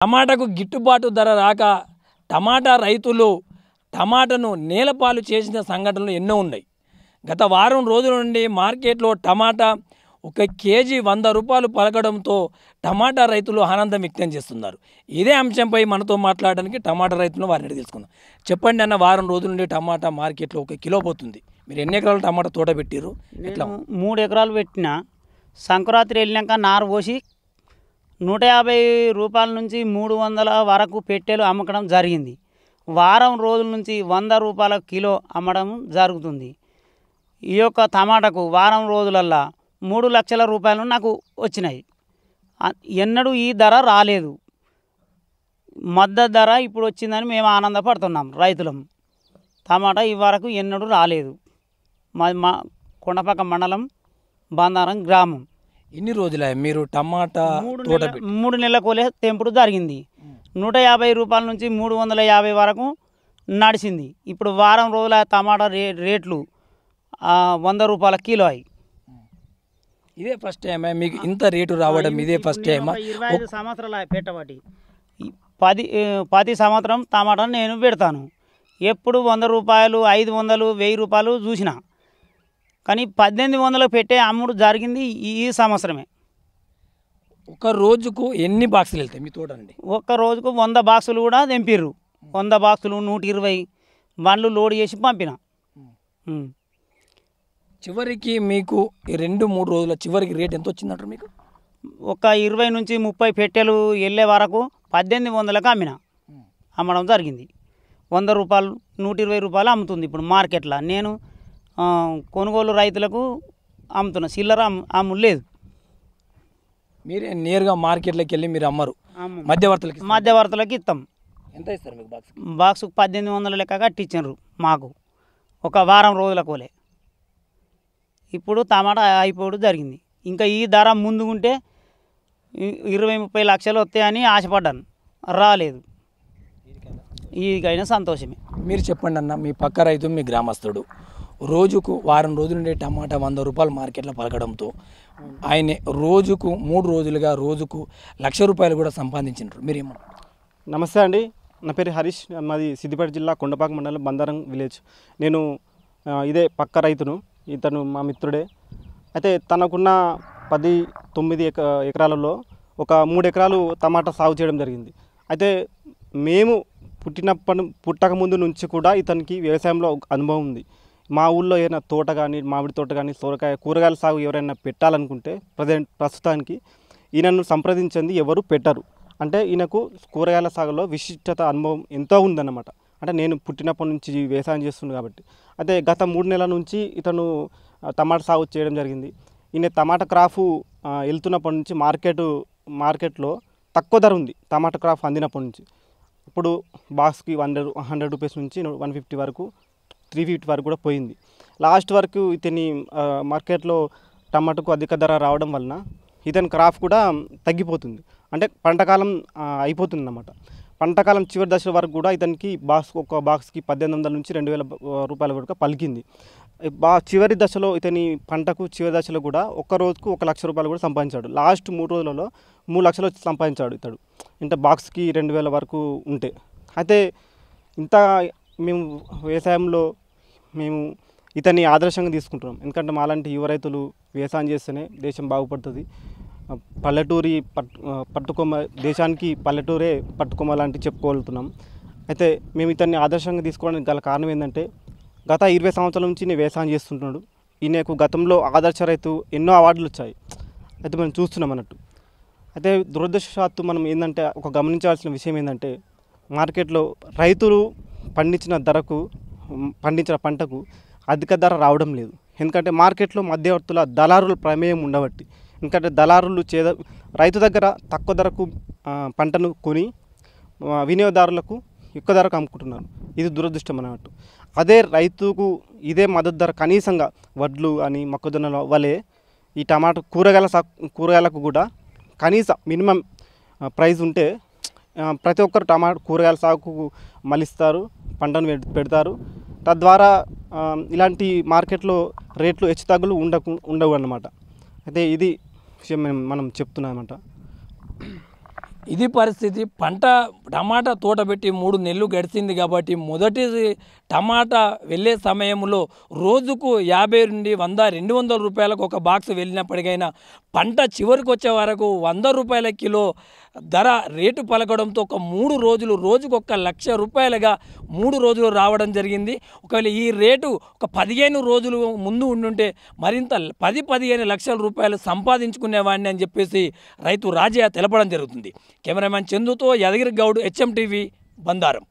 టమాటాకు గిట్టుబాటు ధర రాక టమాటా రైతులు టమాటాను నేలపాలు చేసిన సంఘటనలు ఎన్నో ఉన్నాయి. గత వారం రోజుల నుండి మార్కెట్లో టమాటా ఒక కేజీ 100 రూపాయలు పలకడంతో టమాటా రైతులు ఆనందం వ్యక్తం చేస్తున్నారు. ఇదే అంశంపై మనతో మాట్లాడడానికి టమాటా రైతులను వారిని తెలుసుకుందాం. చెప్పండి అన్న, వారం రోజుల నుండి టమాటా మార్కెట్లో 1 కిలో పోతుంది. మీరు ఎన్ని ఎకరాలు టమాటా తోట పెట్టారు? ఎట్లా? 3 ఎకరాలు పెట్టిన. సంక్రాంతి వెళ్ళినాక నారు పోసి 150 రూపాయల నుంచి 300 వరకు పెట్టెలు అమ్మకడం జరిగింది. వారం రోజుల నుంచి 100 రూపాయల కిలో అమ్మడం జరుగుతుంది. ఈ యొక్క టమాటాకు వారం రోజులల్లా 3 లక్షల రూపాయలు నాకు వచ్చినాయి. ఎన్నడూ ఈ ధర రాలేదు. మద్దతు ధర ఇప్పుడు వచ్చిందని మేము ఆనందపడుతున్నాం రైతులం. టమాటా ఈ వరకు ఎన్నడూ రాలేదు. మా కొండపక్క మండలం బందారం గ్రామం. ఎన్ని రోజులే మీరు టమాటా తోట? 3 నెలల కోలే తెంపుడు జరిగింది. 150 రూపాయల నుంచి 350 వరకు నడిచింది. ఇప్పుడు వారం రోజుల టమాటా రేట్లు 100 రూపాయల కిలో అయ్యి. ఇదే ఫస్ట్ టైమా మీకు ఇంత రేటు రావడం? ఇదే ఫస్ట్ టైమా? 25 సంవత్సరాలు పెట్టబట్టి 10 సంవత్సరం టమాటా నేను పెడతాను. ఎప్పుడు 100 రూపాయలు, 500, 1000 రూపాయలు చూసిన, కానీ 1800 పెట్టే అమ్ముడు జరిగింది ఈ సంవత్సరమే. ఒక రోజుకు ఎన్ని బాక్సులు వెళ్తాయి మీ తోట నుండి? ఒక్క రోజుకు 100 బాక్సులు కూడా తెంపిర్రు. 100 బాక్సులు 120 బండ్లు లోడ్ చేసి పంపిన. చివరికి మీకు ఈ 2-3 రోజుల చివరికి రేట్ ఎంత వచ్చిందంటారు మీకు? ఒక 20 నుంచి 30 పెట్టెలు వెళ్ళే వరకు 1800కు అమ్మడం జరిగింది. 100 రూపాయలు, 120 రూపాయలు అమ్ముతుంది ఇప్పుడు మార్కెట్లో. నేను కొనుగోలు రైతులకు అమ్ముతున్నా, చిల్లర అమ్ముడు లేదు. మీరే నేరుగా మార్కెట్లోకి వెళ్ళి మీరు అమ్మరు? మధ్యవర్తులకి ఇస్తాం. ఎంత ఇస్తారు మీకు బాక్స్? బాక్స్కు 1800 లెక్క కట్టించారు మాకు ఒక వారం రోజుల కోలే. ఇప్పుడు టమాటా అయిపోవడం జరిగింది. ఇంకా ఈ ధర ముందుకుంటే 20-30 లక్షలు వస్తాయని ఆశపడ్డాను, రాలేదు. ఈకైనా సంతోషమే. మీరు చెప్పండి అన్న, మీ పక్క రైతు, మీ గ్రామస్తుడు రోజుకు వారం రోజుల నుండి టమాటా 100 రూపాయలు మార్కెట్లో పలకడంతో ఆయన రోజుకు 3 రోజులుగా రోజుకు 1,00,000 రూపాయలు కూడా సంపాదించినారు. మీరు ఏమన్నా? నమస్తే అండి, నా పేరు హరీష్. మాది సిద్దిపేట జిల్లా కొండపాక మండలం బందారం విలేజ్. నేను ఇదే పక్క రైతును. ఇతను మా మిత్రుడే. అయితే తనకున్న 9 ఎకరాలలో ఒక 3 ఎకరాలు టమాటా సాగు చేయడం జరిగింది. అయితే మేము పుట్టక ముందు నుంచి కూడా ఇతనికి వ్యవసాయంలో అనుభవం ఉంది. మా ఊళ్ళో ఏదైనా తోట కానీ, మామిడి తోట కానీ, సొరకాయ, కూరగాయల సాగు ఎవరైనా పెట్టాలనుకుంటే ప్రస్తుతానికి ఈయనను సంప్రదించింది ఎవరు పెట్టరు. అంటే ఈయనకు కూరగాయల సాగులో విశిష్టత అనుభవం ఎంతో ఉందన్నమాట. అంటే నేను పుట్టినప్పటి నుంచి వ్యవసాయం చేస్తుంది కాబట్టి. అయితే గత 3 నెలల నుంచి ఇతను టమాటా సాగు చేయడం జరిగింది. ఈయన టమాటా క్రాఫ్ వెళ్తున్నప్పటి నుంచి మార్కెట్లో తక్కువ ధర ఉంది. టమాటా క్రాఫ్ అందినప్పటి నుంచి ఇప్పుడు బాక్స్కి 100 రూపీస్ నుంచి 150 వరకు, 350 వరకు కూడా పోయింది. లాస్ట్ వరకు ఇతని మార్కెట్లో టమాటాకు అధిక ధర రావడం వలన ఇతని క్రాఫ్ కూడా తగ్గిపోతుంది. అంటే పంటకాలం అయిపోతుంది అన్నమాట. పంటకాలం చివరి దశ వరకు కూడా ఇతనికి ఒక బాక్స్కి 1800 నుంచి 2000 రూపాయల వరకు పలికింది. చివరి దశలో ఇతని పంటకు చివరి దశలో కూడా ఒక్క రోజుకు 1,00,000 రూపాయలు కూడా సంపాదించాడు. లాస్ట్ 3 రోజులలో 3 లక్షలు వచ్చి సంపాదించాడు ఇతడు. ఇంత బాక్స్కి 2000 వరకు ఉంటే. అయితే ఇంత మేము వ్యవసాయంలో ఇతన్ని ఆదర్శంగా తీసుకుంటున్నాం. ఎందుకంటే మాలాంటి యువ రైతులు వ్యవసాయం చేస్తేనే దేశం బాగుపడుతుంది. పల్లెటూరి పట్టుకొమ్మ, దేశానికి పల్లెటూరే పట్టుకొమ్మ లాంటి చెప్పుకోగలుగుతున్నాం. అయితే మేము ఇతన్ని ఆదర్శంగా తీసుకోవడానికి గల కారణం ఏంటంటే, గత 20 సంవత్సరాల నుంచి నేను వ్యవసాయం చేస్తుంటున్నాడు. ఈయనకు గతంలో ఆదర్శ రైతు ఎన్నో అవార్డులు వచ్చాయి. అయితే మనం చూస్తున్నాం అన్నట్టు. అయితే దురదృష్టవశాత్తు మనం ఏంటంటే గమనించాల్సిన విషయం ఏంటంటే, మార్కెట్లో రైతులు పండించిన పంటకు అధిక ధర రావడం లేదు. ఎందుకంటే మార్కెట్లో మధ్యవర్తుల దళారుల ప్రమేయం ఉండబట్టి. ఎందుకంటే దళారులు రైతు దగ్గర తక్కువ ధరకు పంటను కొని వినియోగదారులకు ఎక్కువ ధరకు అమ్ముకుంటున్నారు. ఇది దురదృష్టం అన్నట్టు. అదే రైతుకు ఇదే మద్దతు ధర కనీసంగా వడ్లు అని, మొక్కజొన్నల వలె ఈ టమాటా కూరగాయలకు కూడా కనీస మినిమం ప్రైస్ ఉంటే ప్రతి ఒక్కరు కూరగాయల సాగుకు మలిస్తారు, పంటను పెడతారు. తద్వారా ఇలాంటి మార్కెట్లో రేట్లు హెచ్చుతగ్గులు ఉండవు అన్నమాట. అయితే ఇది విషయం మనం చెప్తున్నామన్నమాట. ఇది పరిస్థితి. పంట టమాటా తోట పెట్టి 3 నెలలు గడిచింది కాబట్టి మొదటి టమాటా వెళ్ళే సమయంలో రోజుకు 50 నుండి 100, 200 రూపాయలకు ఒక బాక్స్ వెళ్ళినప్పటికైనా పంట చివరికి వచ్చే వరకు 100 రూపాయల కిలో ధర రేటు పలకడంతో ఒక 3 రోజులు రోజుకు 1,00,000 రూపాయలుగా 3 రోజులు రావడం జరిగింది. ఒకవేళ ఈ రేటు ఒక 15 రోజులు ముందు ఉండుంటే మరింత 10-15 లక్షల రూపాయలు సంపాదించుకునేవాడిని అని చెప్పేసి రైతు రాజయ్య తెలపడం జరుగుతుంది. కెమెరామెన్ చందుతో యాదగిరి గౌడ్, HM టీవీ, బందారం.